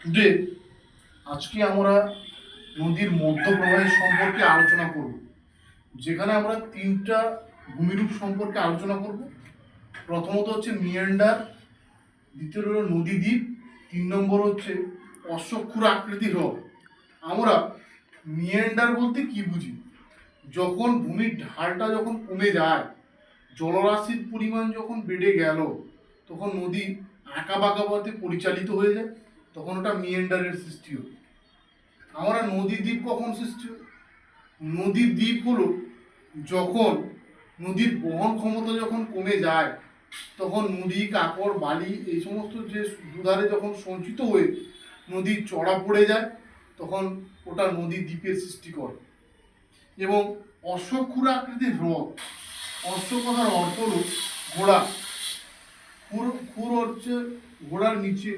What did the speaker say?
Today আজকে আমরা নদীর মধ্যপ্রবাহের সম্পর্কে আলোচনা করব, যেখানে আমরা তিনটা ভূমিরূপ সম্পর্কে আলোচনা করব। প্রথমত হচ্ছে মিয়ান্ডার, দ্বিতীয় হলো নদীদ্বীপ, 3 নম্বর হচ্ছে অশ্বক্ষুর আকৃতির হ্রদ। আমরা মিয়ান্ডার বলতে কি বুঝি? যখন ভূমির ঢালটা যখন কমে যায়, জলরাশির পরিমাণ যখন বেড়ে গেল, তখন নদী আঁকা বাঁকা পথে পরিচালিত হয়ে যায়, তখন ওটা মিয়ান্ডারের সৃষ্টি হয়। আমরা নদী দ্বীপ কখন সৃষ্টি হয়? নদীর দ্বীপ হলো যখন নদীর বহন ক্ষমতা যখন কমে যায়, তখন নুড়ি কাকড় বালি এই সমস্ত যে দুধারে যখন সঞ্চিত হয়ে নদীর চড়া পড়ে যায়, তখন ওটা নদী দ্বীপের সৃষ্টি করে। এবং অশ্বক্ষুর আকৃতির হ্রদ, অশ্ব কথার অর্থ হলো ঘোড়া, খুর খুর হচ্ছে ঘোড়ার নিচে